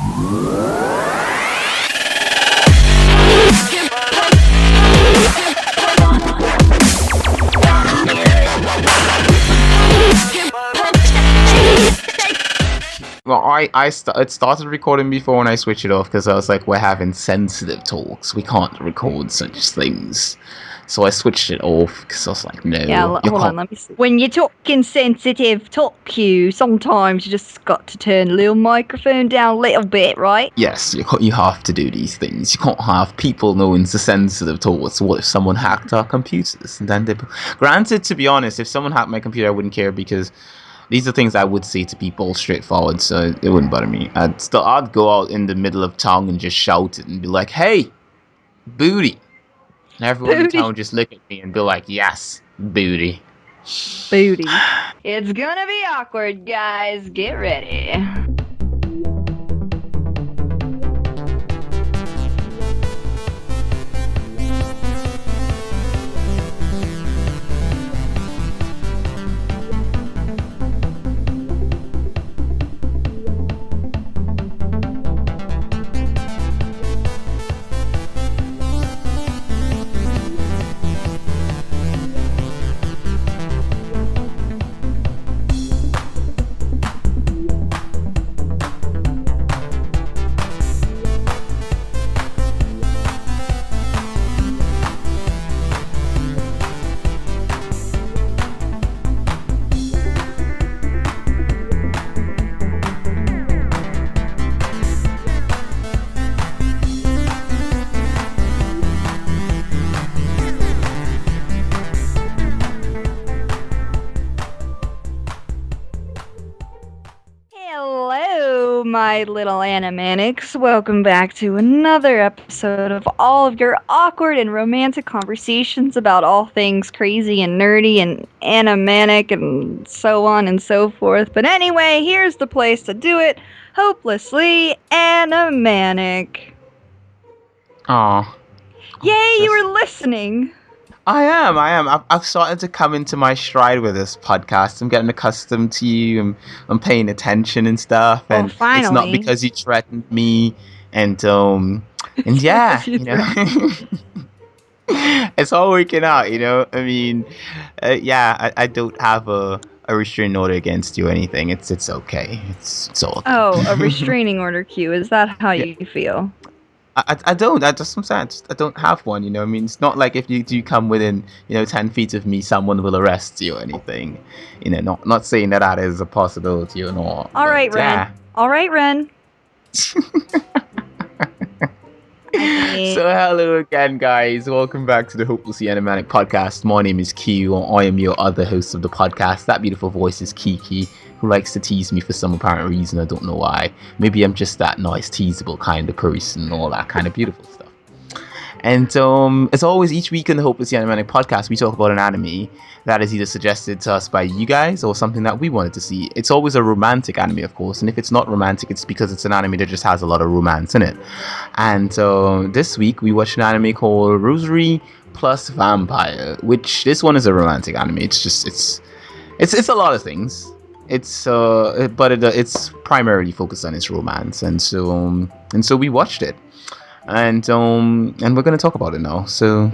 Well, it started recording before when I switched it off because I was like, we're having sensitive talks. We can't record such things. So I switched it off because I was like, no. Yeah, hold on, let me see. When you're talking sensitive talk, sometimes you just got to turn the little microphone down a little bit, right? Yes, you have to do these things. You can't have people knowing the sensitive talks. What if someone hacked our computers? And then granted, to be honest, if someone hacked my computer, I wouldn't care because these are things I would say to people straightforward, so it wouldn't bother me. I'd go out in the middle of town and just shout it and be like, hey, booty. And everyone in town just look at me and be like, yes, booty. Booty. It's gonna be awkward, guys. Get ready. My little Animanics, welcome back to another episode of all of your awkward and romantic conversations about all things crazy and nerdy and Animanic and so on and so forth. But anyway, here's the place to do it. Hopelessly Animanic. Aw. Yay, you were listening. I am. I've started to come into my stride with this podcast. I'm getting accustomed to you. I'm paying attention and stuff. And finally. It's not because you threatened me. And yeah, you know, it's all working out. You know, I mean, I don't have a restraining order against you or anything. It's okay. It's all. Oh, a restraining order, Q. Is that how you feel? I don't. I don't have one. You know, I mean, it's not like if you do come within 10 feet of me, someone will arrest you or anything. You know, not saying that is a possibility or not. All right, Ren. Yeah. All right, Ren. So hello again, guys. Welcome back to the Hopelessly Animanic podcast. My name is Q. I am your other host of the podcast. That beautiful voice is Kiki, who likes to tease me for some apparent reason. I don't know why. Maybe I'm just that nice, teasable kind of person, all that kind of beautiful stuff. And as always, each week in the Hopelessly Animanic podcast, we talk about an anime that is either suggested to us by you guys or something that we wanted to see. It's always a romantic anime, of course, and if it's not romantic, it's because it's an anime that just has a lot of romance in it. And this week, we watched an anime called Rosario Vampire, which this one is a romantic anime. It's a lot of things. It's primarily focused on its romance, and so we watched it, and we're gonna talk about it now. So,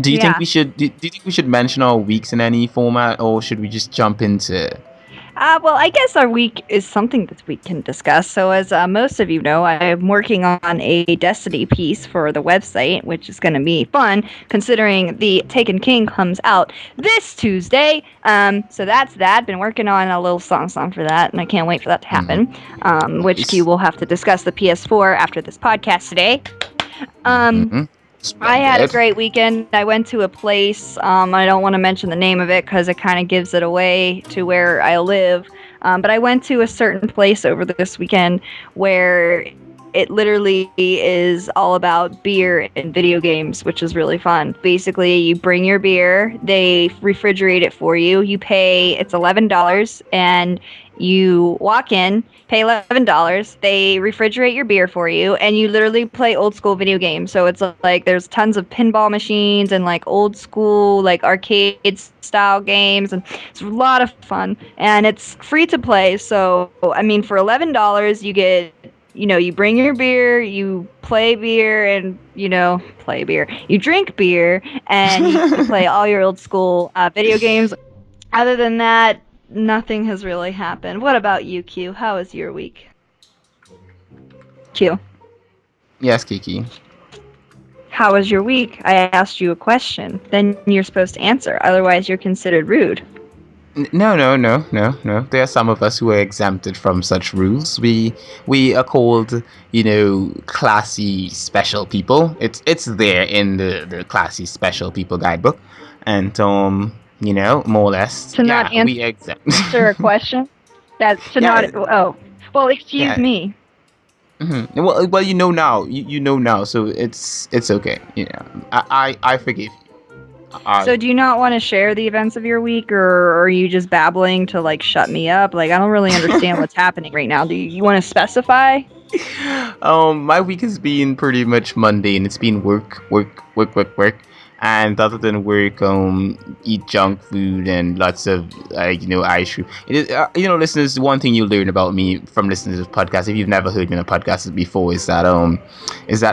do you think we should? Do you think we should mention our weeks in any format, or should we just jump into? Well, I guess our week is something that we can discuss. So as most of you know, I'm working on a Destiny piece for the website, which is going to be fun, considering the Taken King comes out this Tuesday. So that's that. Been working on a little song for that, and I can't wait for that to happen, which Q will have to discuss the PS4 after this podcast today. I had a great weekend. I went to a place, I don't want to mention the name of it because it kind of gives it away to where I live, but I went to a certain place over this weekend where it literally is all about beer and video games, which is really fun. Basically, you bring your beer, they refrigerate it for you, you pay, it's $11, and you walk in, pay $11, they refrigerate your beer for you, and you literally play old school video games. So it's like there's tons of pinball machines and like old school like arcade style games, and it's a lot of fun, and it's free to play. So I mean, for $11 you get you bring your beer, you play beer, and play beer. You drink beer, and you play all your old school video games. Other than that, nothing has really happened. What about you, Q? How was your week? Q. Yes, Kiki. How was your week? I asked you a question. Then you're supposed to answer. Otherwise, you're considered rude. No. There are some of us who are exempted from such rules. We are called, classy special people. It's there in the classy special people guidebook, and more or less. To not we exempt. answer a question. That's to not. Oh, well, excuse me. Mm-hmm. Well, you know now. You know now, so it's okay. I forgive you. So do you not want to share the events of your week, or are you just babbling to shut me up? I don't really understand what's happening right now. Do you want to specify? My week has been pretty much mundane. It's been work, and other than work, eat junk food and lots of ice cream. It is, listeners, one thing you'll learn about me from listening to this podcast, if you've never heard me on a podcast before, is that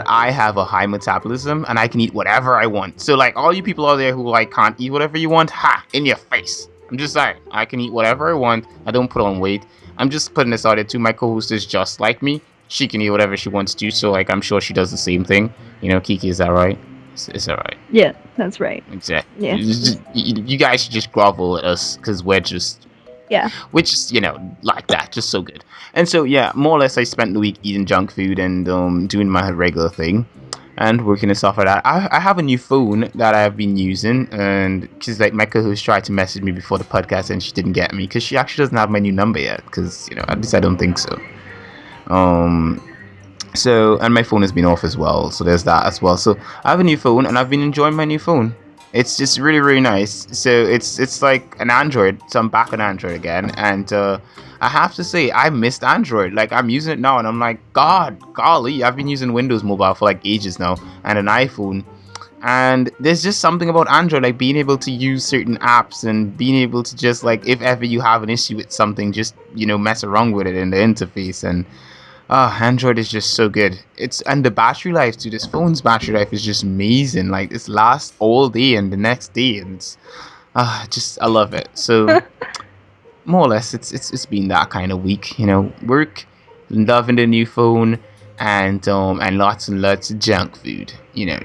I have a high metabolism and I can eat whatever I want. So all you people out there who can't eat whatever you want, in your face. I'm just saying, I can eat whatever I want. I don't put on weight. I'm just putting this out there too. My co-host is just like me. She can eat whatever she wants to. So I'm sure she does the same thing. Kiki, is that right? It's alright. Yeah, that's right. Exactly. Yeah. You guys should just grovel at us because we're just like that, just so good. And so more or less, I spent the week eating junk food and doing my regular thing and working and stuff like that. I have a new phone that I've been using, and because my co-host tried to message me before the podcast and she didn't get me because she actually doesn't have my new number yet. Because at least I don't think so. So, and my phone has been off as well, so there's that as well. So I have a new phone and I've been enjoying my new phone. It's just really, really nice. So it's like an Android, so I'm back on Android again, and I have to say I missed Android. I'm using it now and I'm like, golly, I've been using Windows Mobile for ages now and an iPhone, and there's just something about Android, being able to use certain apps and being able to just if ever you have an issue with something, just mess around with it in the interface. And Android is just so good. And the battery life too. This phone's battery life is just amazing. This lasts all day and the next day, and it's I love it. So more or less, it's been that kind of week. Work, loving the new phone, and lots and lots of junk food.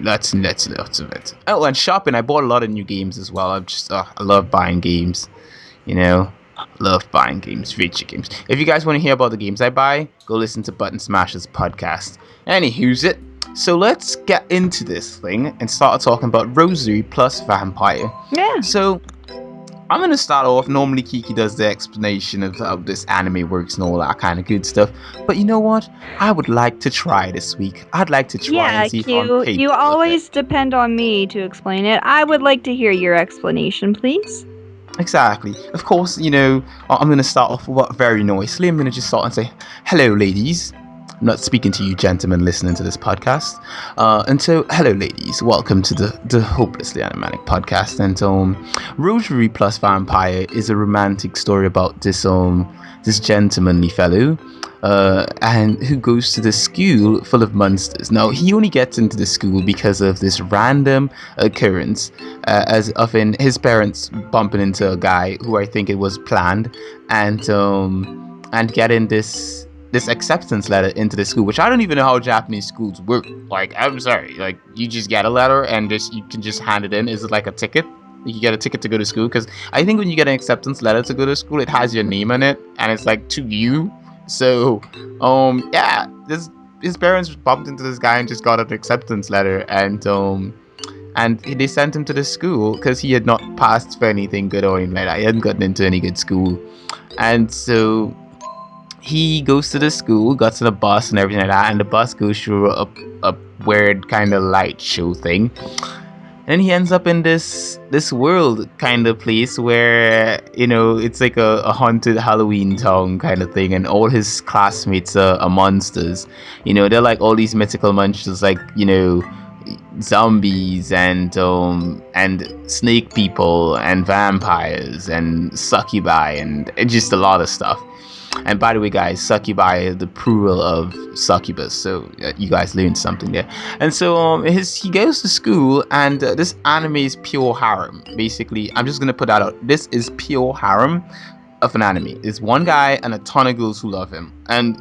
Lots and lots of it. Oh, and shopping. I bought a lot of new games as well. I love buying games. Love buying games, feature games. If you guys want to hear about the games I buy, go listen to Button Smashers podcast. Anywho's it. So let's get into this thing and start talking about Rosario plus Vampire. Yeah. So I'm going to start off. Normally Kiki does the explanation of how this anime works and all that kind of good stuff. But you know what? I would like to try this week. I'd like to try and see if I'm capable. You always depend on me to explain it. I would like to hear your explanation, please. Exactly. Of course, I'm going to start off very nicely. I'm going to just start and say, hello, ladies. I'm not speaking to you gentlemen listening to this podcast. And so, hello, ladies. Welcome to the Hopelessly Animanic podcast. And Rosario plus Vampire is a romantic story about this gentlemanly fellow and who goes to the school full of monsters. Now, he only gets into the school because of this random occurrence, as of in his parents bumping into a guy who I think it was planned, and getting this acceptance letter into the school, which I don't even know how Japanese schools work. I'm sorry, you just get a letter and you can just hand it in. Is it like a ticket? You get a ticket to go to school? Because I think when you get an acceptance letter to go to school, it has your name on it and it's to you. So his parents bumped into this guy and just got an acceptance letter, and they sent him to the school because he had not passed for anything good or anything like that. He hadn't gotten into any good school, and so he goes to the school, got to the bus and everything like that, and the bus goes through a weird kind of light show thing. And he ends up in this world kind of place where, it's like a haunted Halloween town kind of thing, and all his classmates are monsters. They're like all these mythical monsters, zombies and snake people and vampires and succubi and just a lot of stuff. And by the way, guys, succubi, the plural of succubus. So you guys learned something there. And so he goes to school, and this anime is pure harem. Basically, I'm just gonna put that out. This is pure harem of an anime. There's one guy and a ton of girls who love him. And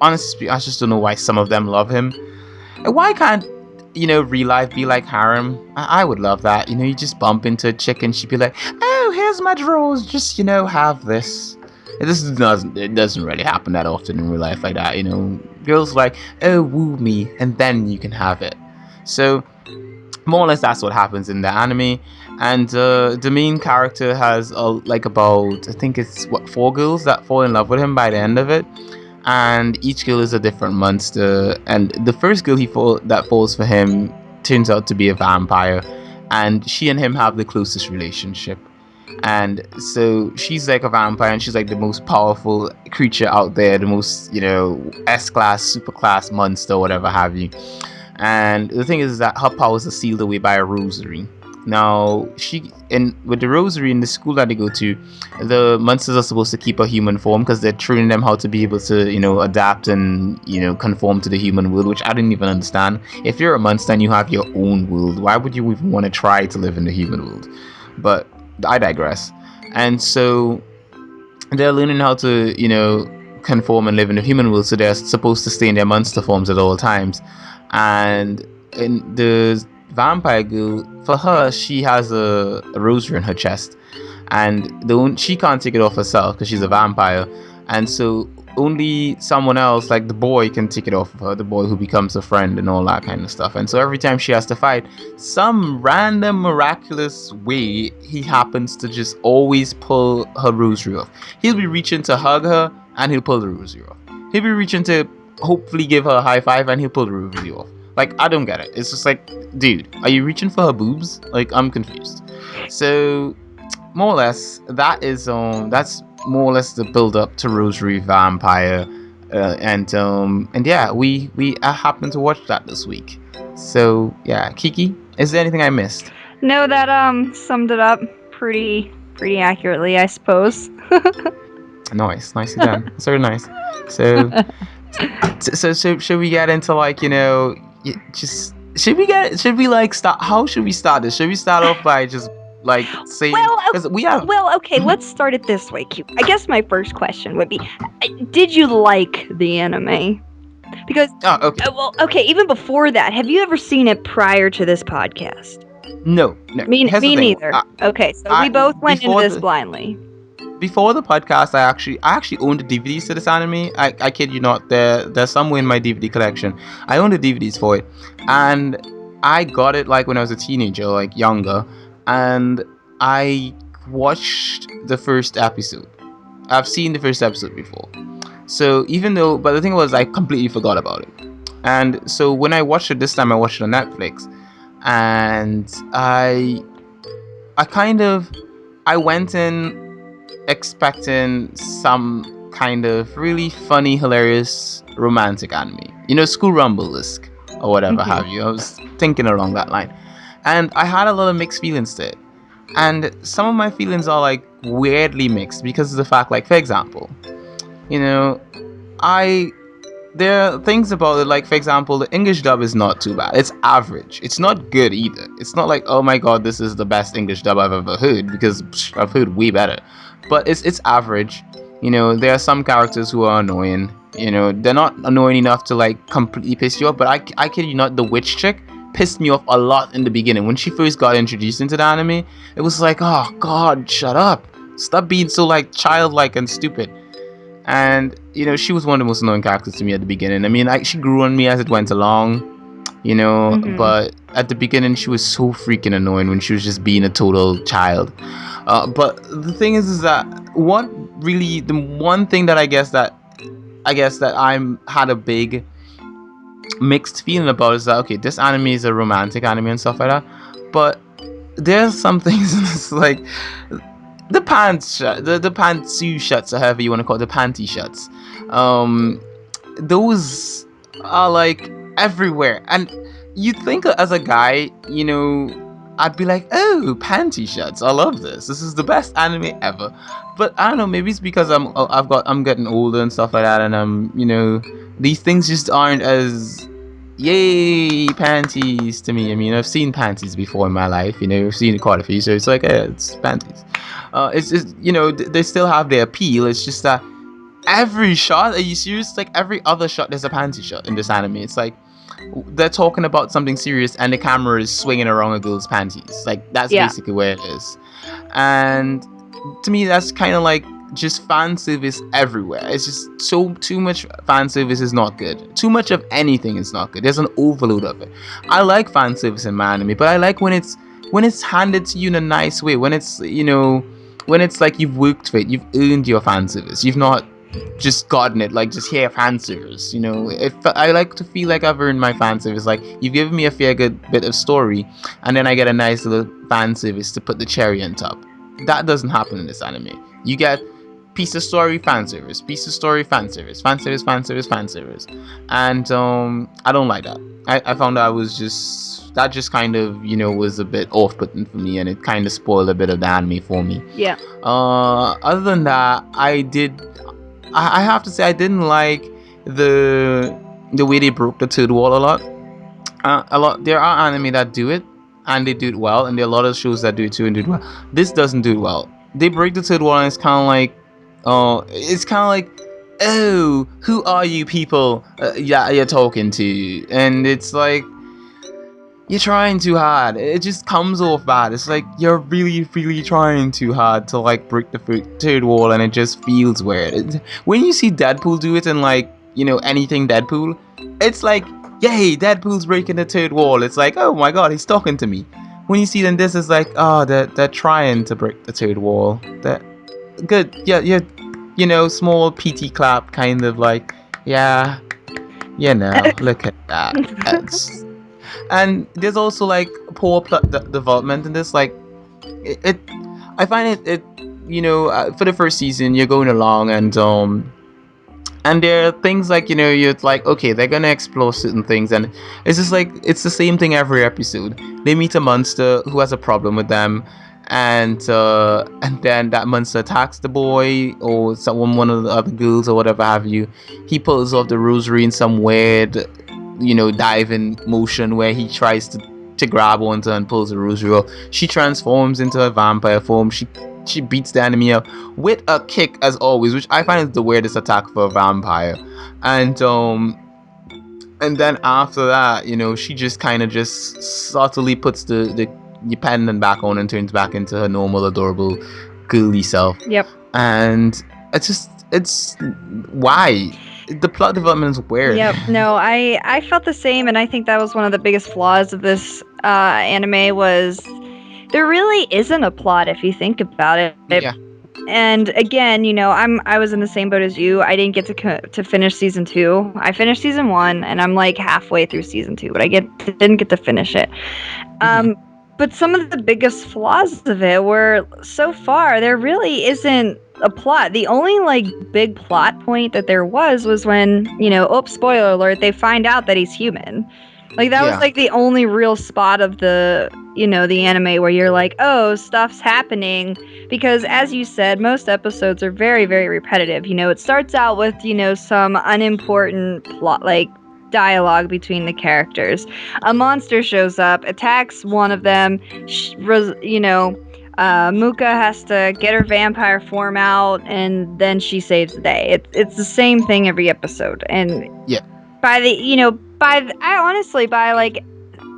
honestly, I just don't know why some of them love him. And why can't real life be like harem? I would love that. You just bump into a chick and she'd be like, "Oh, here's my drawers. Just have this." It doesn't really happen that often in real life like that. Girls like, "Oh, woo me," and then you can have it. So more or less that's what happens in the anime. And the main character has about, I think it's 4 girls that fall in love with him by the end of it. And each girl is a different monster. And the first girl that falls for him turns out to be a vampire, and she and him have the closest relationship. And so she's like a vampire, and she's like the most powerful creature out there, the most S-class, super class monster, whatever have you. And the thing is that her powers are sealed away by a rosary. Now, with the rosary in the school that they go to, the monsters are supposed to keep a human form because they're training them how to be able to, adapt and, conform to the human world, which I didn't even understand. If you're a monster and you have your own world, why would you even want to try to live in the human world? But I digress. And so they're learning how to, conform and live in the human world, so they're supposed to stay in their monster forms at all times. And in the vampire girl, for her, she has a rosary in her chest, and she can't take it off herself because she's a vampire, and so only someone else, like the boy, can take it off of her, the boy who becomes a friend and all that kind of stuff. And so every time she has to fight, some random miraculous way, he happens to just always pull her rosary off. He'll be reaching to hug her and he'll pull the rosary off. He'll be reaching to hopefully give her a high five and he'll pull the rosary off. Like, I don't get it. It's just like, dude, are you reaching for her boobs? Like, I'm confused. So, more or less, that's more or less the build up to Rosario Vampire. And yeah, we happened to watch that this week. So, yeah, Kiki, is there anything I missed? No, that summed it up pretty accurately, I suppose. Nice again. That's very nice. So, so should we get into how should we start this? Should we start off by just saying, okay, let's start it this way, Q. I guess my first question would be, did you like the anime? Because okay, even before that, have you ever seen it prior to this podcast? No. Me neither. Okay, so we both went into this blindly. Before the podcast, I actually owned the DVDs to this anime. I kid you not. They're somewhere in my DVD collection. I owned the DVDs for it, and I got it when I was a teenager, younger, and I watched the first episode. I've seen the first episode before, so but the thing was, I completely forgot about it. And so when I watched it this time, I watched it on Netflix, and I went in expecting some kind of really funny, hilarious, romantic anime. School Rumble-esque or whatever have you. I was thinking along that line. And I had a lot of mixed feelings to it. And some of my feelings are weirdly mixed because of the fact, for example, there are things about it, for example, the English dub is not too bad. It's average. It's not good either. It's not oh my god, this is the best English dub I've ever heard, because I've heard way better. But it's average. There are some characters who are annoying. They're not annoying enough to completely piss you off. But I kid you not, the witch chick pissed me off a lot in the beginning. When she first got introduced into the anime, it was oh god, shut up. Stop being so childlike and stupid. And she was one of the most annoying characters to me at the beginning. I mean, she grew on me as it went along. But at the beginning she was so freaking annoying when she was just being a total child. But the thing is that the one thing that I guess that I'm had a big mixed feeling about is that, okay, this anime is a romantic anime and stuff like that, but there's some things the pantsuit shuts, or however you want to call it, the panty shuts. Those are everywhere, and you think as a guy, I'd be like, oh, panty shots. I love this. This is the best anime ever. But I don't know. Maybe it's because I'm getting older and stuff like that, and these things just aren't as yay panties to me. I mean, I've seen panties before in my life. I've seen quite a few, so it's like, it's panties. It's just they still have their appeal. It's just that every shot. Are you serious? Like every other shot, there's a panty shot in this anime. It's like they're talking about something serious and the camera is swinging around a girl's panties. Like that's basically where it is. And to me, that's kind of like just fan service everywhere. It's just too much fan service is not good. Too much of anything is not good. There's an overload of it. I like fan service in my anime, but I like when it's handed to you in a nice way. When it's when it's like you've worked for it, you've earned your fan service. You've not just gotten it like just here fan service. If I like to feel like I've earned my fan service, like you've given me a fair good bit of story and then I get a nice little fan service to put the cherry on top. That doesn't happen in this anime. You get piece of story, fan service, piece of story, fan service, fan service, fan service, fan service, and I don't like that. I found that just kind of was a bit off-putting for me, and it kind of spoiled a bit of the anime for me. Yeah. Other than that, I have to say I didn't like the way they broke the third wall a lot. There are anime that do it and they do it well, and there are a lot of shows that do it too and do it well. This doesn't do it well. They break the third wall and it's kind of like, oh, who are you people? You're talking to, and it's like you're trying too hard. It just comes off bad. It's like you're really, really trying too hard to like break the third wall, and it just feels weird. When you see Deadpool do it in like anything Deadpool, it's like, yay, Deadpool's breaking the third wall. It's like, oh my god, he's talking to me. When you see them, this is like, oh, they're trying to break the third wall. That good, yeah, small PT clap, kind of like, yeah, look at that. And there's also like poor plot development in this. Like, I find it for the first season you're going along and there are things like, you're like, okay, they're gonna explore certain things, and it's just like, it's the same thing every episode. They meet a monster who has a problem with them, and then that monster attacks the boy or one of the other girls or whatever have you. He pulls off the rosary in some weird, diving motion where he tries to grab onto and pulls the rosary off. She transforms into a vampire form. She beats the enemy up with a kick, as always, which I find is the weirdest attack for a vampire. And then after that, she just kind of just subtly puts the pendant back on and turns back into her normal, adorable, girly self. Yep. And it's why the plot development is weird. Yep. No, I felt the same, and I think that was one of the biggest flaws of this anime was there really isn't a plot if you think about it. Yeah. And again, I was in the same boat as you. I didn't get to finish season 2. I finished season 1, and I'm like halfway through season 2, but I didn't get to finish it. But some of the biggest flaws of it were, so far, there really isn't a plot. The only like big plot point that there was when, spoiler alert, they find out that he's human. Like that was like the only real spot of the anime where you're like, oh, stuff's happening. Because as you said, most episodes are very, very repetitive. It starts out with, some unimportant plot, like dialogue between the characters. A monster shows up, attacks one of them, Muka has to get her vampire form out, and then she saves the day. It's the same thing every episode. And by like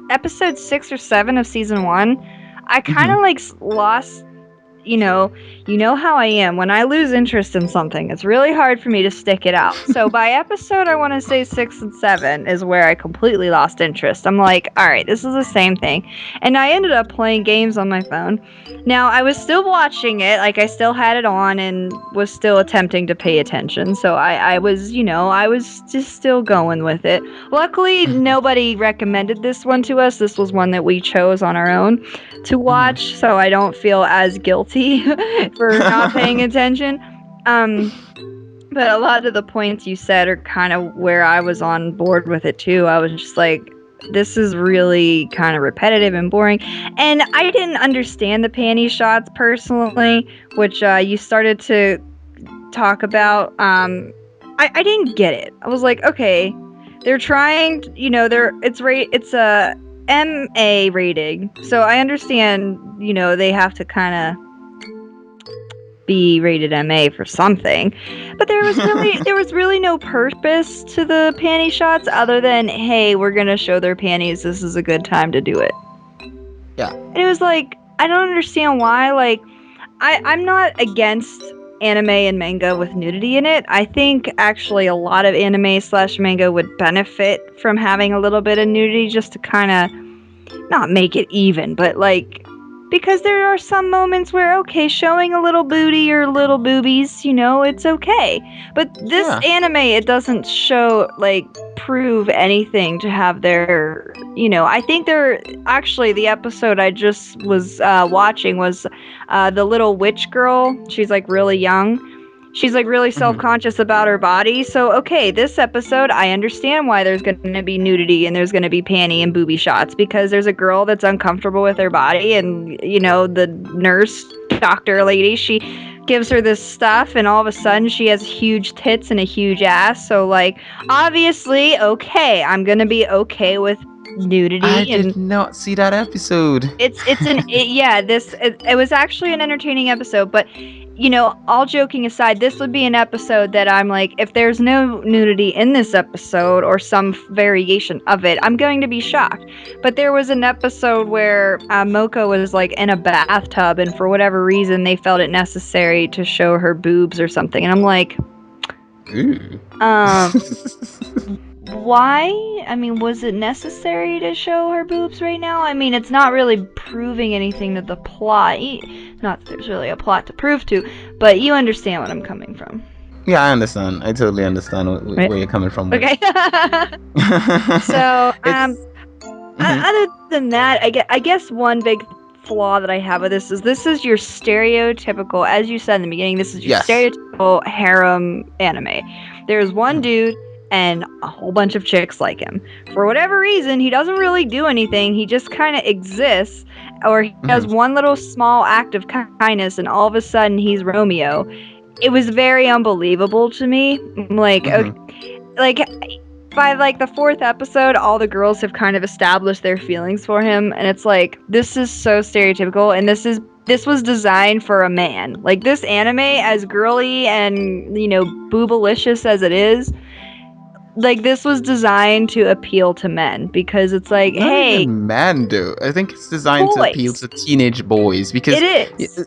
episode 6 or 7 of season 1, I kind of like lost. You know how I am. When I lose interest in something, it's really hard for me to stick it out. So by episode, I want to say 6 and 7 is where I completely lost interest. I'm like, all right, this is the same thing. And I ended up playing games on my phone. Now, I was still watching it. Like, I still had it on and was still attempting to pay attention. So I was just still going with it. Luckily, nobody recommended this one to us. This was one that we chose on our own to watch. So I don't feel as guilty for not paying attention. But a lot of the points you said are kind of where I was on board with it too. I was just like, this is really kind of repetitive and boring. And I didn't understand the panty shots personally, which you started to talk about. I didn't get it. I was like, okay, they're trying, it's a MA rating, so I understand, they have to kind of be rated MA for something, but there was really no purpose to the panty shots other than, hey, we're gonna show their panties. This is a good time to do it. Yeah. And it was like, I don't understand why. Like, I'm not against anime and manga with nudity in it. I think actually a lot of anime/manga would benefit from having a little bit of nudity just to kind of not make it even, but like, because there are some moments where, okay, showing a little booty or little boobies, it's okay. But this anime, it doesn't show, like, prove anything to have their, I think actually, the episode I just was watching was the little witch girl. She's, like, really young. She's, like, really self-conscious about her body. So, okay, this episode, I understand why there's going to be nudity and there's going to be panty and booby shots, because there's a girl that's uncomfortable with her body, and, the nurse, doctor lady, she gives her this stuff, and all of a sudden she has huge tits and a huge ass. So, like, obviously, okay, I'm going to be okay with nudity. I did not see that episode. It was actually an entertaining episode, but all joking aside, this would be an episode that I'm like, if there's no nudity in this episode or some variation of it, I'm going to be shocked. But there was an episode where Moko was like in a bathtub, and for whatever reason they felt it necessary to show her boobs or something, and I'm like, ooh. Why? I mean, was it necessary to show her boobs right now? I mean, it's not really proving anything to the plot. Not that there's really a plot to prove to, but you understand what I'm coming from. Yeah, I understand. I totally understand where you're coming from. Okay. So, other than that, I guess one big flaw that I have with this is your stereotypical, as you said in the beginning, this is your stereotypical harem anime. There's one dude and a whole bunch of chicks like him. For whatever reason, he doesn't really do anything. He just kind of exists, or he does one little small act of kindness, and all of a sudden he's Romeo. It was very unbelievable to me. Like, like by like the fourth episode, all the girls have kind of established their feelings for him, and it's like, this is so stereotypical, and this was designed for a man. Like, this anime, as girly and boobalicious as it is, like, this was designed to appeal to men, because it's like, not hey, even men do. I think it's designed to appeal to teenage boys, because it is.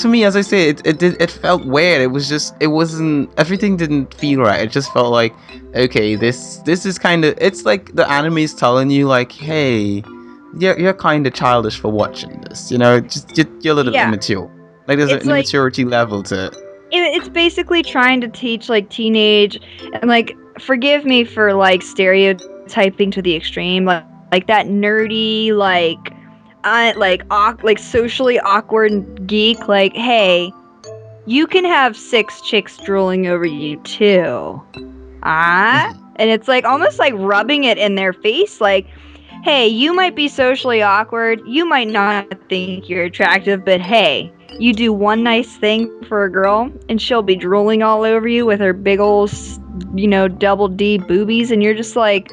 To me, as I say, it felt weird. It wasn't, everything didn't feel right. It just felt like, okay, this is kind of, it's like the anime is telling you, like, hey, you're kind of childish for watching this. Just you're a little bit immature. Like, there's an immaturity level to it. It's basically trying to teach, like, teenage, and, like, forgive me for, like, stereotyping to the extreme, like that nerdy, like socially awkward geek, like, hey, you can have 6 chicks drooling over you too. And it's like almost like rubbing it in their face, like, hey, you might be socially awkward, you might not think you're attractive, but hey, you do one nice thing for a girl and she'll be drooling all over you with her big old, double D boobies, and you're just like,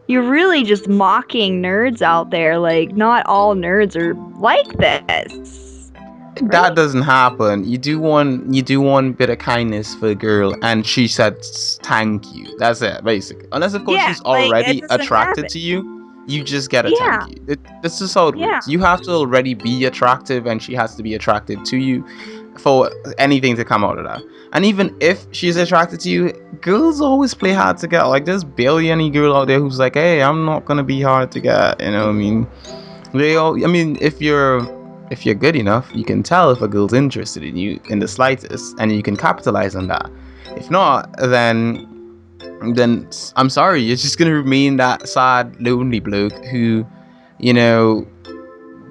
you're really just mocking nerds out there. Like, not all nerds are like this. Right? That doesn't happen. You do one bit of kindness for a girl and she says thank you. That's it, basically. Unless, of course, she's already attracted to you. You just get a thank you. This is how it works. You have to already be attractive, and she has to be attracted to you for anything to come out of that. And even if she's attracted to you, girls always play hard to get. Like, there's barely any girl out there who's like, hey, I'm not gonna be hard to get. I mean, if you're good enough, you can tell if a girl's interested in you in the slightest, and you can capitalize on that. If not, then I'm sorry, you're just gonna remain that sad, lonely bloke who,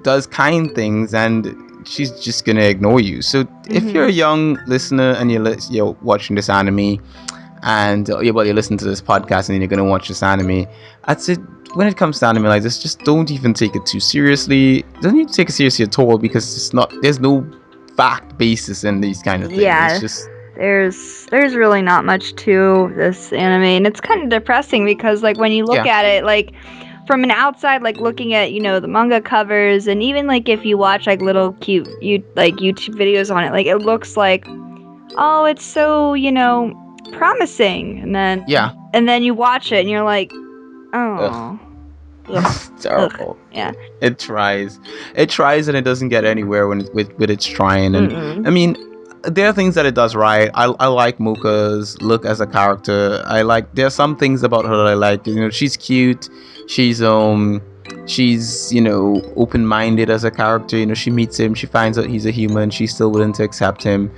does kind things, and she's just gonna ignore you. So if you're a young listener and you're watching this anime, and you're listening to this podcast and you're gonna watch this anime, I'd say when it comes to anime like this, just don't even take it too seriously. Don't even take it seriously at all, because it's not. There's no fact basis in these kind of things. Yeah. It's just there's really not much to this anime, and it's kind of depressing because like when you look at it like from an outside, like looking at the manga covers, and even like if you watch like little cute YouTube videos on it, like it looks like, oh, it's so promising, and then you watch it and you're like, oh. It's terrible. Ugh. Yeah. It tries and it doesn't get anywhere with its trying. And I mean, there are things that it does right. I like Mocha's look as a character. There are some things about her that I like. She's cute. She's open-minded as a character. She meets him, she finds out he's a human, she's still willing to accept him.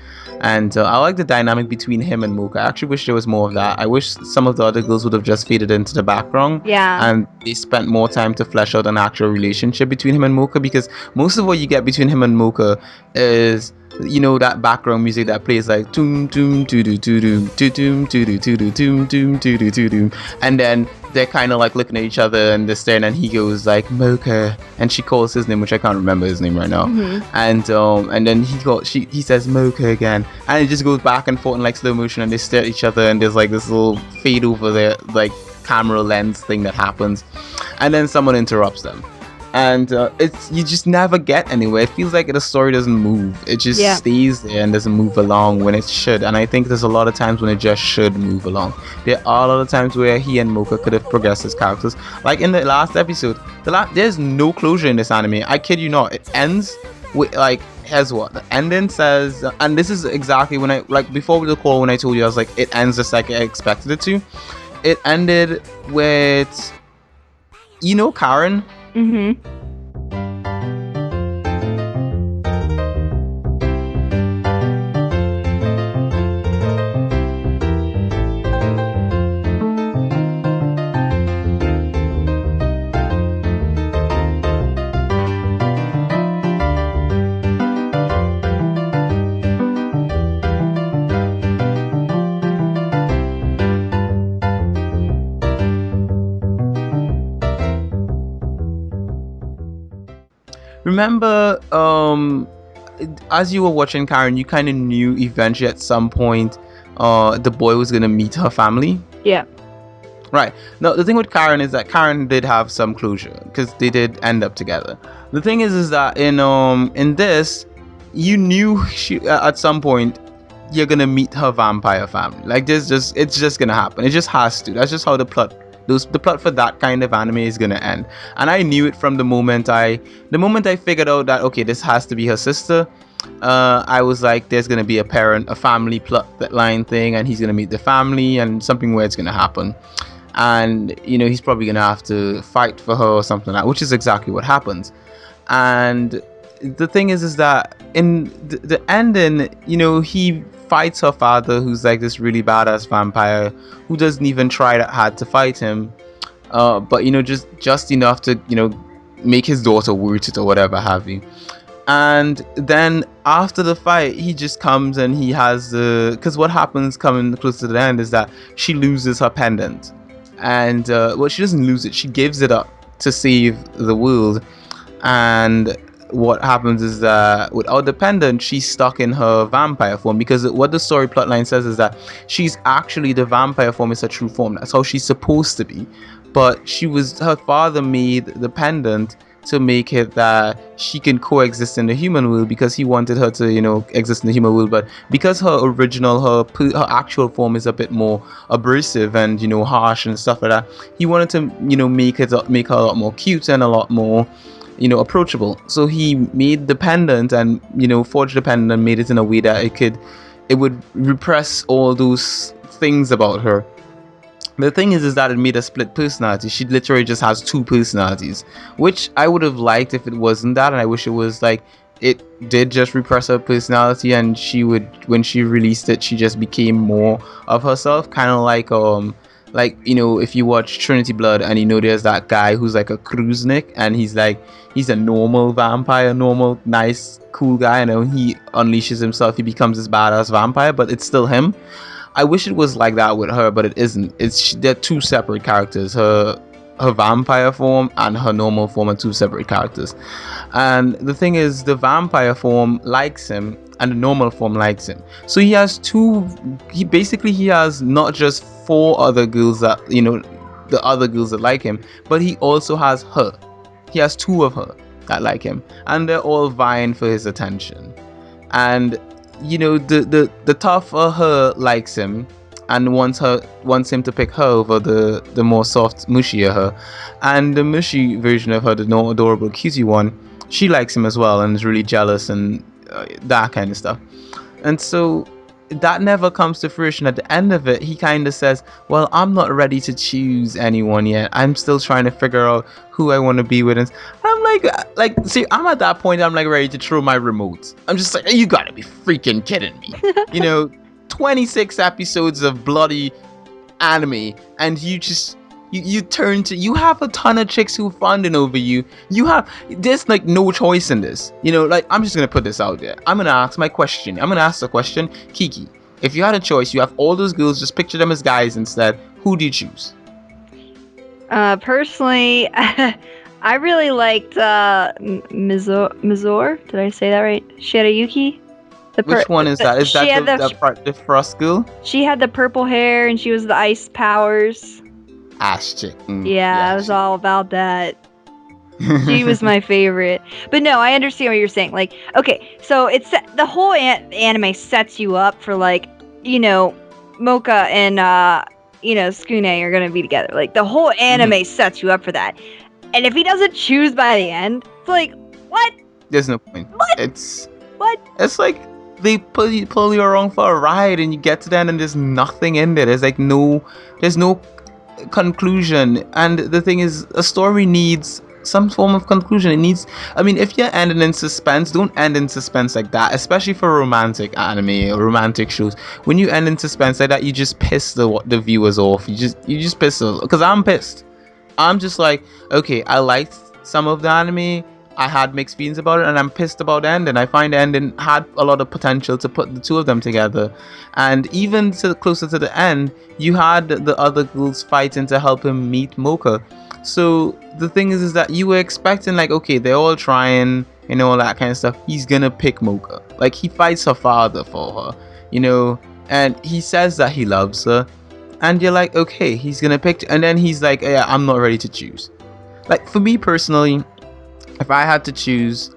And I like the dynamic between him and Mocha. I actually wish there was more of that. I wish some of the other girls would have just faded into the background. Yeah. And they spent more time to flesh out an actual relationship between him and Mocha, because most of what you get between him and Mocha is that background music that plays like doom doom doo doo doo doom doom doo doo doo doom doom doo doo doo doom, and then they're kind of like looking at each other and they're staring, and he goes like Mocha, and she calls his name, which I can't remember his name right now. And then he says Mocha again, and it just goes back and forth in like slow motion, and they stare at each other, and there's like this little fade over there, like camera lens thing that happens, and then someone interrupts them. And you just never get anywhere. It feels like the story doesn't move. It just stays there and doesn't move along when it should. And I think there's a lot of times when it just should move along. There are a lot of times where he and Mocha could have progressed as characters. Like in the last episode, there's no closure in this anime. I kid you not. It ends with like, here's what the ending says, and this is exactly when before the call, when I told you, I was like, it ends just like I expected it to. It ended with Karen. Remember, as you were watching Karen, you kind of knew eventually at some point the boy was going to meet her family? Yeah. Right. Now, the thing with Karen is that Karen did have some closure, because they did end up together. The thing is that in this, you knew at some point you're going to meet her vampire family. Like, it's just going to happen. It just has to. That's just how the plot for that kind of anime is gonna end. And I knew it from the moment I figured out that, okay, this has to be her sister. I was like, there's gonna be a family plot, that line thing, and he's gonna meet the family, and something weird's gonna happen, and he's probably gonna have to fight for her or something like that, which is exactly what happens. And the thing is that in the ending, he fights her father, who's like this really badass vampire who doesn't even try that hard to fight him, but just enough to make his daughter worth it or whatever have you. And then after the fight, he just comes and he has because what happens coming close to the end is that she loses her pendant, and she doesn't lose it, she gives it up to save the world. And what happens is that without the pendant, she's stuck in her vampire form, because what the story plotline says is that she's actually, the vampire form is her true form. That's how she's supposed to be. But her father made the pendant to make it that she can coexist in the human world, because he wanted her to exist in the human world. But because her actual form is a bit more abrasive and harsh and stuff like that, he wanted to make her a lot more cute and a lot more approachable. So he made the pendant and forged the pendant and made it in a way that it would repress all those things about her. The thing is that it made a split personality. She literally just has two personalities, which I would have liked if it wasn't that, and I wish it was like it did just repress her personality, and when she released it, she just became more of herself, kind of like if you watch Trinity Blood and there's that guy who's like a cruisnik, and he's a normal vampire, normal nice cool guy, and when he unleashes himself he becomes this badass vampire, but it's still him. I wish it was like that with her, but it isn't. They're two separate characters. Her her vampire form and her normal form are two separate characters. And the thing is, the vampire form likes him and the normal form likes him. So he has he has not just four other girls that, the other girls that like him, but he also has her. He has two of her that like him, and they're all vying for his attention. And the tougher her likes him and wants him to pick her over the more soft, mushier her. And the mushy version of her, the more adorable, cutie one, she likes him as well and is really jealous and that kind of stuff. And so that never comes to fruition. At the end of it, he kind of says, well, I'm not ready to choose anyone yet. I'm still trying to figure out who I want to be with. And I'm like, see, I'm at that point, I'm like ready to throw my remote. I'm just like, you gotta be freaking kidding me. 26 episodes of bloody anime, and you have a ton of chicks who funding over you. There's like no choice in this. I'm just gonna put this out there. I'm gonna ask the question, Kiki. If you had a choice, you have all those girls, just picture them as guys instead. Who do you choose? Personally, I really liked Mizor. Did I say that right? Shirayuki. Which one is that? Is that the frost girl? She had the purple hair and she was the ice powers. Ash chick. Yeah, it was all about that. She was my favorite. But no, I understand what you're saying. Like, okay, so it's the whole anime sets you up for like, Mocha and Soooooo are gonna be together. Like the whole anime sets you up for that. And if he doesn't choose by the end, it's like, what? There's no point. What? It's like they pull you around for a ride, and you get to the end, and there's nothing in there. There's no conclusion. And the thing is, a story needs some form of conclusion. If you're ending in suspense, don't end in suspense like that, especially for romantic anime or romantic shows. When you end in suspense like that, you just piss the viewers off. You just piss them, because I'm pissed. I'm just like, okay, I liked some of the anime, I had mixed feelings about it, and I'm pissed about the ending. I find the ending had a lot of potential to put the two of them together. And even closer to the end, you had the other girls fighting to help him meet Mocha. So the thing is that you were expecting, like, okay, they're all trying, all that kind of stuff. He's gonna pick Mocha. Like, he fights her father for her, and he says that he loves her. And you're like, okay, he's gonna pick, and then he's like, yeah, I'm not ready to choose. Like, for me personally, if I had to choose,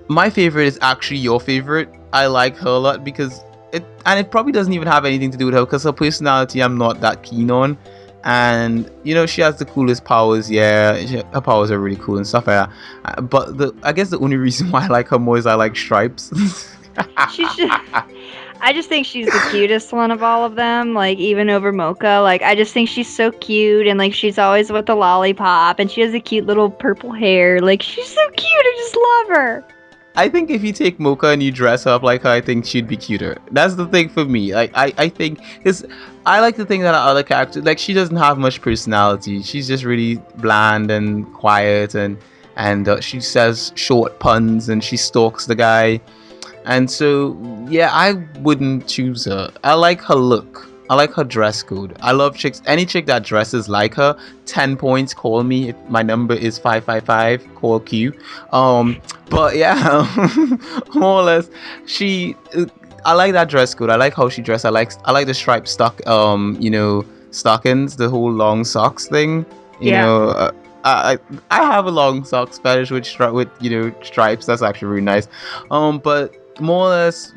my favorite is actually your favorite. I like her a lot because it probably doesn't even have anything to do with her, because her personality I'm not that keen on. And she has the coolest powers. Yeah, her powers are really cool and stuff like that. But I guess the only reason why I like her more is I like Stripes. I just think she's the cutest one of all of them, like, even over Mocha. Like, I just think she's so cute, and, like, she's always with the lollipop, and she has a cute little purple hair. Like, she's so cute, I just love her. I think if you take Mocha and you dress her up like her, I think she'd be cuter. That's the thing for me. Like, I think, because I like to think that other characters, like, she doesn't have much personality. She's just really bland and quiet, and she says short puns, and she stalks the guy. And so, yeah, I wouldn't choose her. I like her look. I like her dress code. I love chicks. Any chick that dresses like her, 10 points, call me. My number is 555, call Q. But yeah, more or less, I like that dress code. I like how she dressed. I like the striped stockings, the whole long socks thing. I have a long socks fetish with stripes. That's actually really nice. But more or less,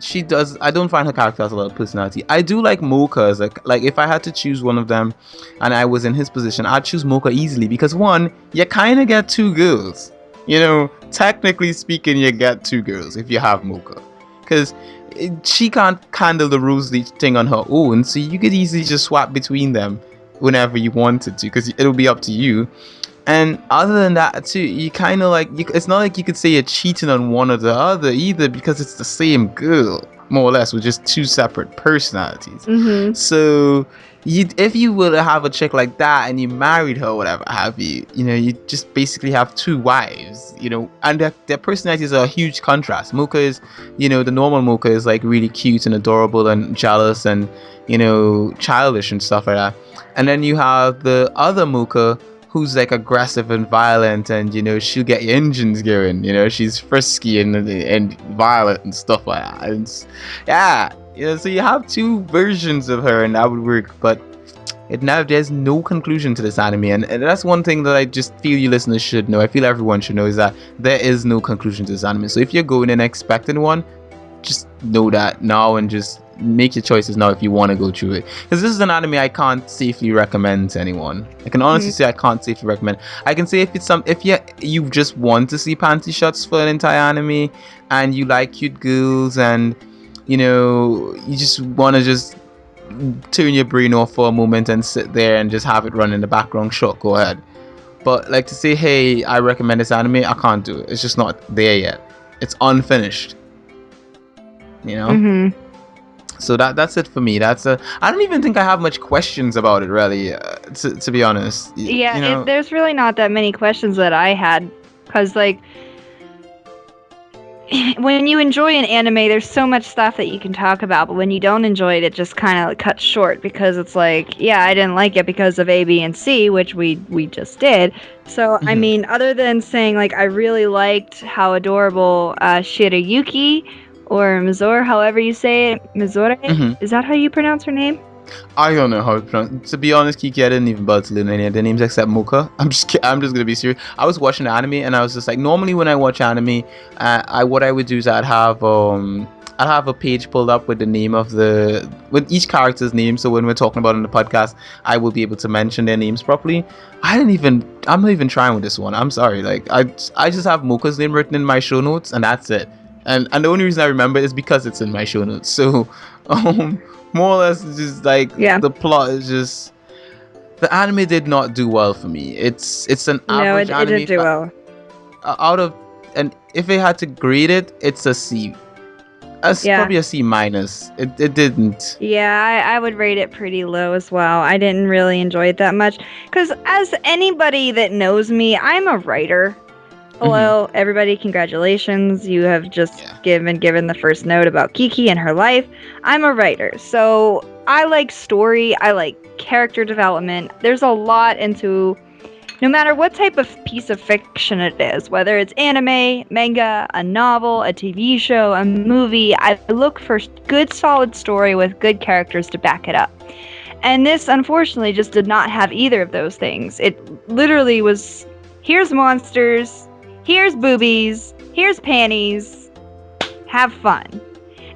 I don't find her character has a lot of personality. I do like Mocha as like if I had to choose one of them and I was in his position, I'd choose Mocha easily, because one, you kind of get two girls. Technically speaking, you get two girls if you have Mocha, because she can't handle the Rosalie thing on her own, so you could easily just swap between them whenever you wanted to, because it'll be up to you. And other than that too, you kind of like, it's not like you could say you're cheating on one or the other either, because it's the same girl, more or less, with just two separate personalities. Mm-hmm. So if you were to have a chick like that and you married her, whatever have you, you just basically have two wives, and their personalities are a huge contrast. Mocha is, the normal Mocha is like really cute and adorable and jealous and, childish and stuff like that. And then you have the other Mocha, who's like aggressive and violent, and she'll get your engines going. She's frisky and violent and stuff like that. And yeah, so you have two versions of her, and that would work. But there's no conclusion to this anime, and that's one thing that I just feel you listeners should know. I feel everyone should know is that there is no conclusion to this anime. So if you're going in expecting one, just know that now and just make your choices now if you want to go through it, because this is an anime I can't safely recommend to anyone. I can honestly say I can't safely recommend. I can say if you just want to see panty shots for an entire anime and you like cute girls and you just want to just turn your brain off for a moment and sit there and just have it run in the background, sure, go ahead. But like to say, hey, I recommend this anime, I can't do it. It's just not there yet. It's unfinished. So that's it for me. I don't even think I have much questions about it, really, to be honest. Yeah, there's really not that many questions that I had, because like when you enjoy an anime, there's so much stuff that you can talk about, but when you don't enjoy it, it just kind of cuts short, because it's like, yeah, I didn't like it because of A, B, and C, which we just did. So, I mean, other than saying, like, I really liked how adorable Shirayuki, or Mizore, however you say it, Mizore, is that how you pronounce her name? I don't know how to pronounce. To be honest, Kiki, I didn't even bother to learn any of their names except Mocha. I'm just gonna be serious. I was watching the anime and I was just like, normally when I watch anime, what I would do is I'd have a page pulled up with the name with each character's name. So when we're talking about it in the podcast, I will be able to mention their names properly. I'm not even trying with this one. I'm sorry. Like I just have Mocha's name written in my show notes and that's it. And the only reason I remember it is because it's in my show notes. So, more or less, it's just like the plot is just the anime did not do well for me. It's an average anime. No, it didn't do well. And if I had to grade it, it's a C. Probably a C minus. It didn't. Yeah, I would rate it pretty low as well. I didn't really enjoy it that much because, as anybody that knows me, I'm a writer. Hello, everybody. Congratulations. You have just given the first note about Kiki and her life. I'm a writer, so I like story. I like character development. There's a lot into, no matter what type of piece of fiction it is, whether it's anime, manga, a novel, a TV show, a movie, I look for good, solid story with good characters to back it up. And this, unfortunately, just did not have either of those things. It literally was, here's monsters, here's boobies, here's panties, have fun.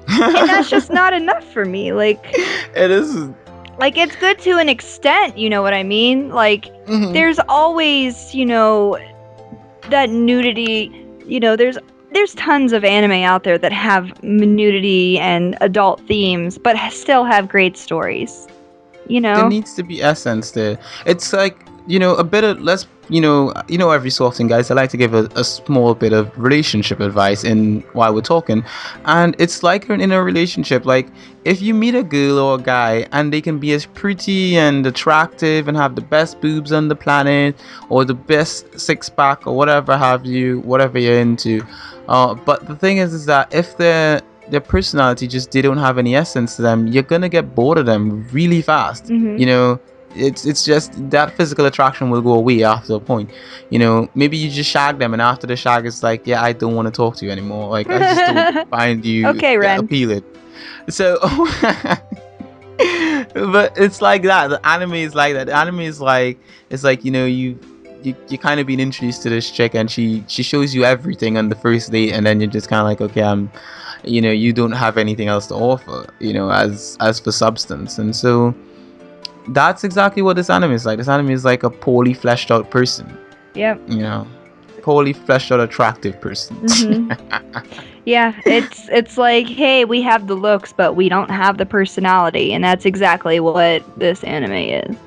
And that's just not enough for me. Like, it is. Like, it's good to an extent, you know what I mean? Like, there's always, that nudity, there's tons of anime out there that have nudity and adult themes, but still have great stories, There needs to be essence there. It's like, a bit of, every so often, guys, I like to give a small bit of relationship advice while we're talking. And it's like in a relationship, like if you meet a girl or a guy and they can be as pretty and attractive and have the best boobs on the planet or the best six-pack or whatever you're into. But the thing is that if their personality they don't have any essence to them, you're gonna get bored of them really fast. It's just that physical attraction will go away after a point. Maybe you just shag them and after the shag it's like, yeah, I don't want to talk to you anymore. Like, I just don't find you appealing. So but it's like that. The anime is like that. The anime is like, it's like, you kind of being introduced to this chick and she shows you everything on the first date and then you're just kind of like, okay, you don't have anything else to offer, as for substance. And so that's exactly what this anime is like. This anime is like a poorly fleshed out person. Yep. Poorly fleshed out attractive person. Yeah, it's like, hey, we have the looks, but we don't have the personality, and that's exactly what this anime is.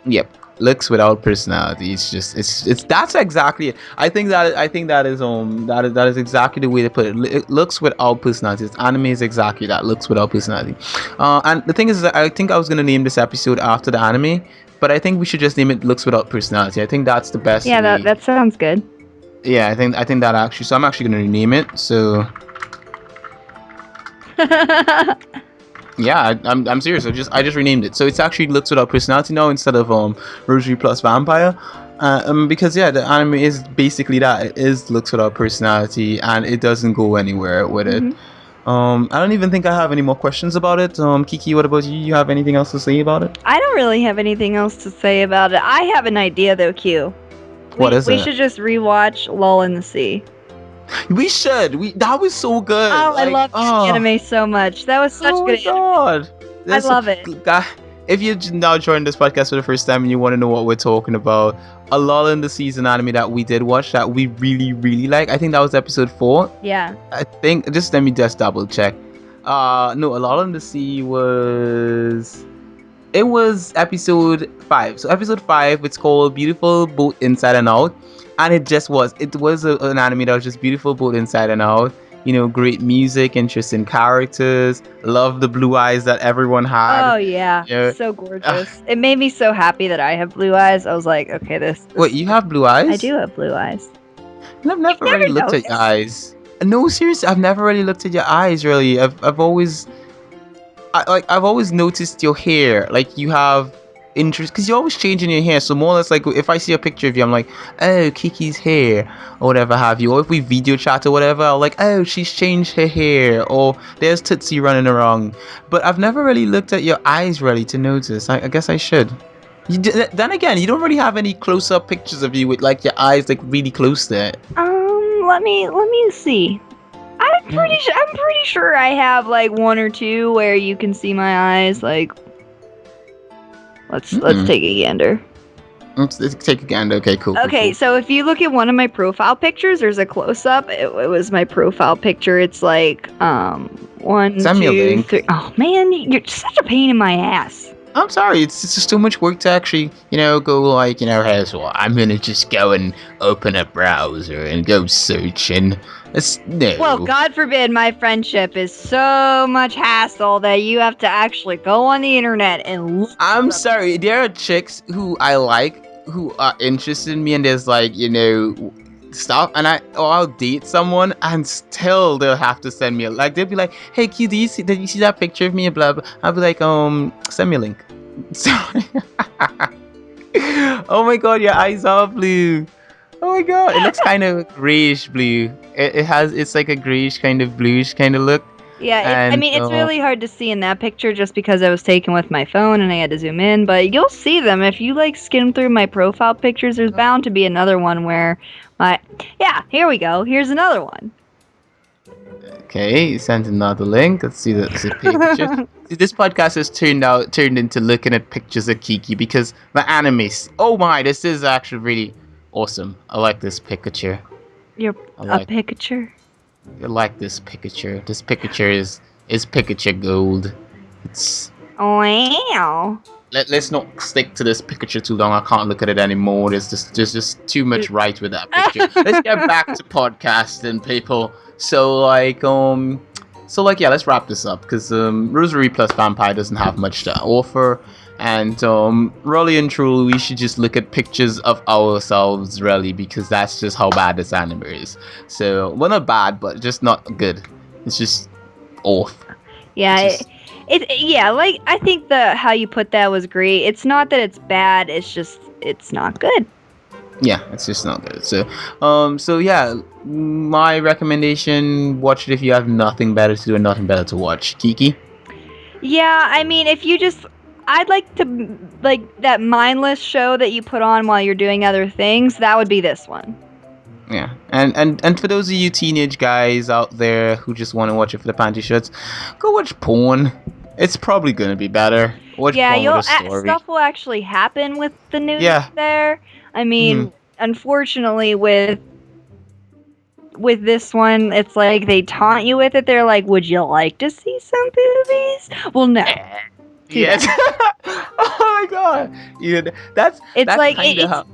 Yep. Looks without personality. It's that's exactly it. I think that is exactly the way to put it. It looks without personality. This anime is exactly that. Looks without personality. And the thing is that I think I was gonna name this episode after the anime, but I think we should just name it Looks Without Personality. I think that's the best. Yeah, that sounds good. Yeah, I think that actually. So I'm actually gonna rename it. So. Yeah, I'm serious. I just renamed it. So it's actually Looks Without Personality now instead of Rosario plus Vampire. Because the anime is basically that. It is looks without personality, and it doesn't go anywhere with it. I don't even think I have any more questions about it. Kiki, what about you? You have anything else to say about it? I don't really have anything else to say about it. I have an idea though, Q. What is it? We should just rewatch Lull in the Sea. We should. That was so good. Oh, I love the anime so much. That was such good anime. God. I love it. If you now joined this podcast for the first time and you want to know what we're talking about, a Lull in the Season anime that we did watch that we really, really like. I think that was episode 4. Yeah. I think, just let me just double check. No, a Lull in the Sea was... It was episode 5. So episode 5, it's called Beautiful Both Inside and Out. And it was an anime that was just beautiful both inside and out. You know, great music, interesting characters. Love the blue eyes that everyone had. Oh yeah, so gorgeous. It made me so happy that I have blue eyes. I was like, okay, this. Wait, you have blue eyes? I do have blue eyes. I've never really looked at your eyes. No, seriously, I've never really looked at your eyes. Really, I've always noticed your hair. Like you have interest because you're always changing your hair. So more or less, like if I see a picture of you, I'm like, oh, Kiki's hair or whatever have you. Or if we video chat or whatever, I'm like, oh, she's changed her hair. Or there's Tootsie running around. But I've never really looked at your eyes really to notice. I guess I should. Then again, you don't really have any close-up pictures of you with like your eyes like really close there. Let me see. I'm pretty sure I have like 1 or 2 where you can see my eyes. Like, let's take a gander. Let's take a gander. Okay, cool. Okay, cool. So if you look at one of my profile pictures, there's a close-up. It was my profile picture. It's like 1, Send me a 2, link. 3. Oh man, you're such a pain in my ass. I'm sorry, it's just too much work to actually, go like, hey, so I'm gonna just go and open a browser and go searching. No. Well, God forbid my friendship is so much hassle that you have to actually go on the internet and look. I'm sorry, there are chicks who I like who are interested in me and there's like, stuff and I'll date someone and still they'll have to send me they'll be like, hey Q, did you see that picture of me and blah blah. I'll be like, send me a link. Sorry. Oh my god, your eyes are blue. Oh my god, it looks kind of grayish blue. It's like a grayish kind of bluish kind of look. Yeah, it's really hard to see in that picture just because I was taken with my phone and I had to zoom in, but you'll see them if you skim through my profile pictures. There's bound to be another one where here we go. Here's another one. Okay, you sent another link. Let's see the picture. See, this podcast has turned into looking at pictures of Kiki because the animes. Oh my, this is actually really awesome. I like this picture. A picture? I like this picture. This picture is picture gold. It's wow. Let's not stick to this picture too long. I can't look at it anymore. There's just too much right with that picture. Let's get back to podcasting, people. So let's wrap this up because Rosario plus Vampire doesn't have much to offer. And really and truly, we should just look at pictures of ourselves, really, because that's just how bad this anime is. So, well, not bad, but just not good. It's just off. Yeah, I think how you put that was great. It's not that it's bad; it's not good. Yeah, it's just not good. So yeah, my recommendation: watch it if you have nothing better to do and nothing better to watch. Kiki? Yeah, if you just. I'd like to, that mindless show that you put on while you're doing other things, that would be this one. Yeah, and for those of you teenage guys out there who just want to watch it for the panty shots, go watch porn. It's probably going to be better. Watch porn with a story. Stuff will actually happen with the news there. Unfortunately, with this one, it's like they taunt you with it. They're like, would you like to see some boobies? Well, no. Yes. Oh my god. Yeah, that's like kind of how.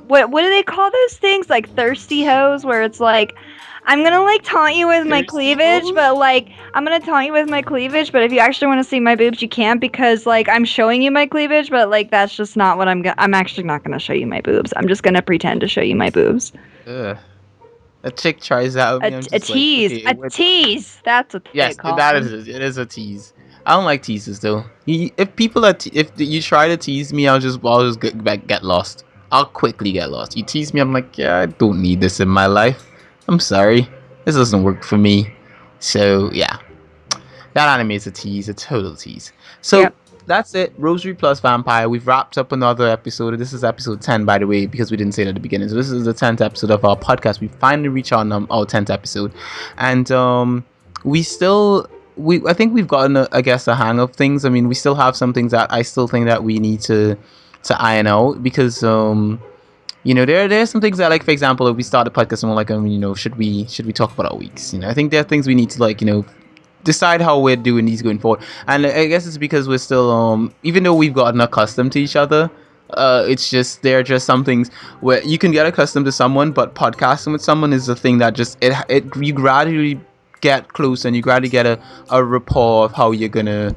What do they call those things? Like thirsty hoes, where it's like, I'm gonna taunt you with my cleavage, hoes? But I'm gonna taunt you with my cleavage, but if you actually want to see my boobs, you can't because I'm showing you my cleavage, but that's just not what I'm actually not gonna show you my boobs. I'm just gonna pretend to show you my boobs. Ugh. A chick tries out a tease. A tease. That's what they call that them. is it. It is a tease. I don't like teasers though. If people are if you try to tease me, I'll just get lost. I'll quickly get lost. You tease me, I'm like, yeah, I don't need this in my life. I'm sorry, this doesn't work for me. So yeah, that anime is a tease, a total tease. So Yep. that's it. Rosary plus Vampire. We've wrapped up another episode. This is episode 10, by the way, because we didn't say it at the beginning. So this is the 10th episode of our podcast. We finally reached our 10th episode, and we still I think we've gotten I guess a hang of things. I mean, we still have some things that I still think that we need to iron out because there's some things that, like, for example, if we start a podcast and we're like, should we talk about our weeks? I think there are things we need to, like, decide how we're doing these going forward. And I guess it's because we're still even though we've gotten accustomed to each other, it's just there are just some things where you can get accustomed to someone, but podcasting with someone is the thing that just it you gradually get close and you gradually get a rapport of how you're gonna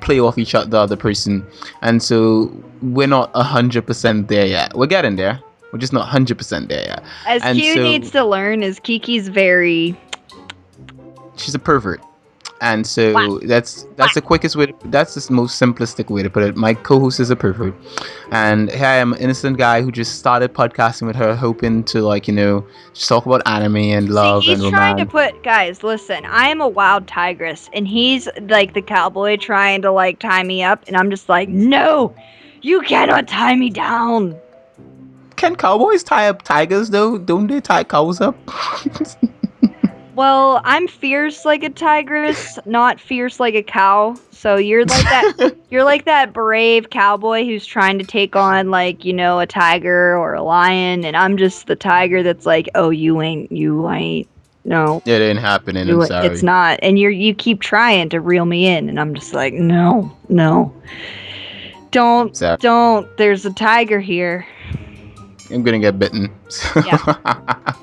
play off the other person. And so we're not 100% there yet. We're getting there, we're just not 100% there yet. As Q needs to learn is Kiki's she's a pervert. And so wow. that's the quickest way that's the most simplistic way to put it. My co-host is a pervert, and here I am, an innocent guy who just started podcasting with her, hoping to, like, just talk about anime and love and romance. He's trying to put, guys, listen, I am a wild tigress, and he's like the cowboy trying to, like, tie me up, and I'm just like, no, you cannot tie me down. Can cowboys tie up tigers though? Don't they tie cows up? Well, I'm fierce like a tigress, not fierce like a cow. So you're like that. You're like that brave cowboy who's trying to take on, like, a tiger or a lion, and I'm just the tiger that's like, oh, you ain't, no. It ain't happening. I'm sorry. It's not, and you keep trying to reel me in, and I'm just like, no, don't. There's a tiger here. I'm gonna get bitten. Yeah.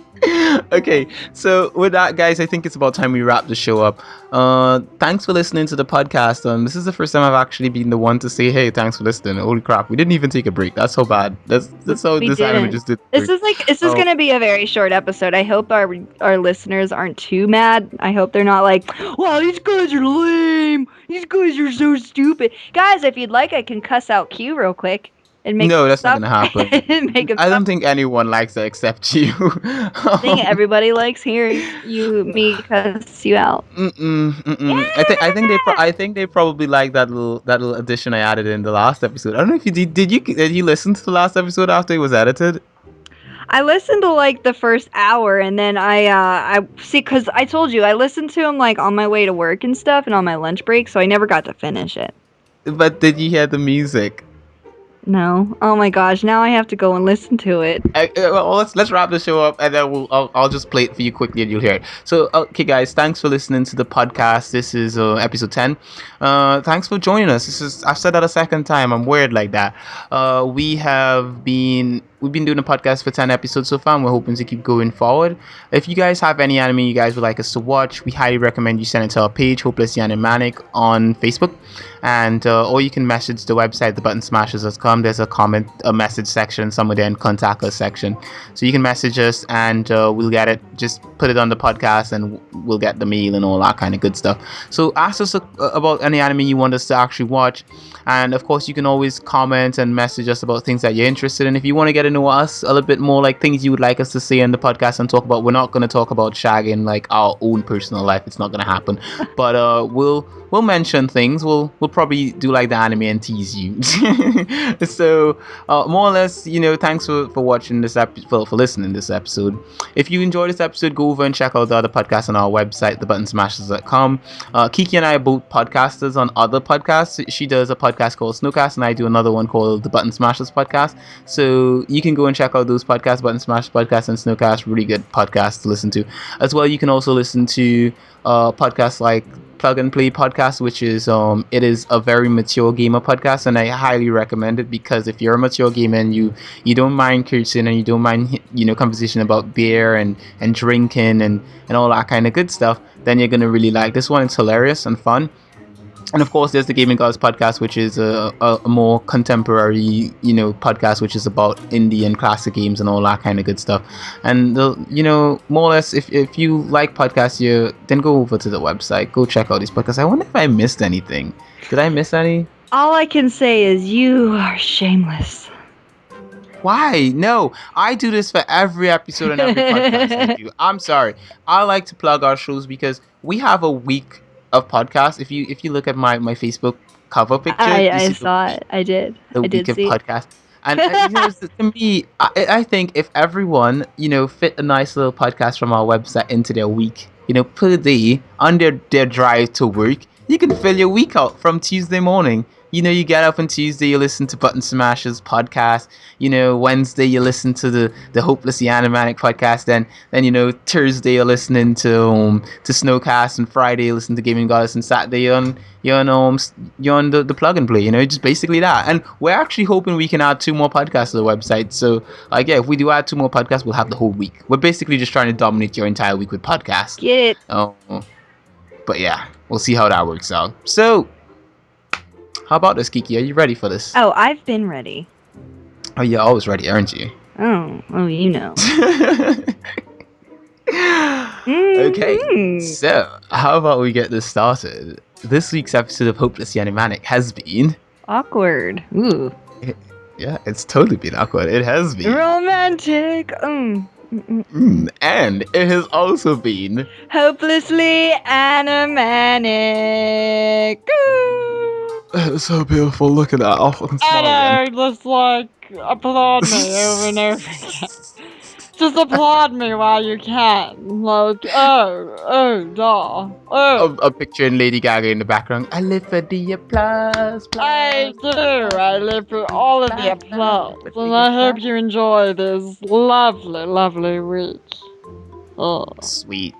Okay, so with that, guys, I think it's about time we wrap the show up. Thanks for listening to the podcast. This is the first time I've actually been the one to say, hey, thanks for listening. Holy crap, we didn't even take a break. That's so bad. That's how this anime just did. This is gonna be a very short episode. I hope our listeners aren't too mad. I hope they're not like, wow, these guys are lame. These guys are so stupid. Guys, if you'd like, I can cuss out Q real quick. No, that's not gonna happen. I don't think anyone likes that except you. I think everybody likes hearing me cuss you out. Yeah! I think they probably like that little addition I added in the last episode. I don't know if you did. Did you listen to the last episode after it was edited? I listened to, like, the first hour, and then I see, because I told you I listened to them, like, on my way to work and stuff, and on my lunch break, so I never got to finish it. But did you hear the music? No. Oh my gosh! Now I have to go and listen to it. Well, let's wrap the show up, and then I'll just play it for you quickly, and you'll hear it. So, okay, guys, thanks for listening to the podcast. This is episode 10. Thanks for joining us. I've said that a second time. I'm weird like that. We've been doing a podcast for 10 episodes so far, and we're hoping to keep going forward. If you guys have any anime you guys would like us to watch, we highly recommend you send it to our page, Hopelessly Animanic, on Facebook. And or you can message the website, thebuttonsmashers.com. There's a message section somewhere there, and contact us section. So you can message us, and we'll get it. Just put it on the podcast, and we'll get the mail and all that kind of good stuff. So ask us about any anime you want us to actually watch. And of course, you can always comment and message us about things that you're interested in. If you want to get to know us a little bit more, like things you would like us to say in the podcast and talk about, we're not going to talk about shagging, like our own personal life. It's not going to happen. But we'll mention things. We'll probably do like the anime and tease you. So more or less, thanks for watching this episode, for listening to this episode. If you enjoyed this episode, go over and check out the other podcasts on our website, thebuttonsmashers.com. Kiki and I are both podcasters on other podcasts. She does a podcast called Snowcast, and I do another one called the Button Smashers podcast. So you can go and check out those podcasts, Button Smashers podcast and Snowcast. Really good podcasts to listen to. As well, you can also listen to podcasts like Plug and Play podcast, which is it is a very mature gamer podcast, and I highly recommend it, because if you're a mature gamer and you don't mind cursing, and you don't mind conversation about beer and drinking and all that kind of good stuff, then you're gonna really like this one. It's hilarious and fun. And of course, there's the Gaming Gods podcast, which is a more contemporary, podcast, which is about indie and classic games and all that kind of good stuff. And more or less, if you like podcasts, then go over to the website, go check out these podcasts. I wonder if I missed anything. Did I miss any? All I can say is you are shameless. Why? No, I do this for every episode and every podcast I do. I'm sorry. I like to plug our shows because we have a week of podcasts. If you look at my Facebook cover picture, I saw it. I did. The I did week of see podcast. And to me, I think if everyone fit a nice little podcast from our website into their week, per day on their drive to work, you can fill your week out from Tuesday morning. You get up on Tuesday, you listen to Button Smashers podcast. Wednesday you listen to the Hopelessly Animanic podcast. Then Thursday you're listening to Snowcast, and Friday you listen to Gaming Goddess, and Saturday you're on the plug and play. Just basically that. And we're actually hoping we can add 2 more podcasts to the website. So if we do add 2 more podcasts, we'll have the whole week. We're basically just trying to dominate your entire week with podcasts. Get it? But yeah, we'll see how that works out. So, how about this, Kiki? Are you ready for this? Oh, I've been ready. Oh, you're always ready, aren't you? Oh, you know. Okay, so how about we get this started? This week's episode of Hopelessly Animanic has been... awkward. Ooh. Yeah, it's totally been awkward. It has been... romantic. And it has also been... hopelessly animanic. It's so beautiful. Look at that. I can smile again. Just applaud me over and over again. Just applaud me while you can. A picture in Lady Gaga in the background. I live for the applause. I do. I live for all of the applause. And I hope you enjoy this lovely, lovely week. Sweet.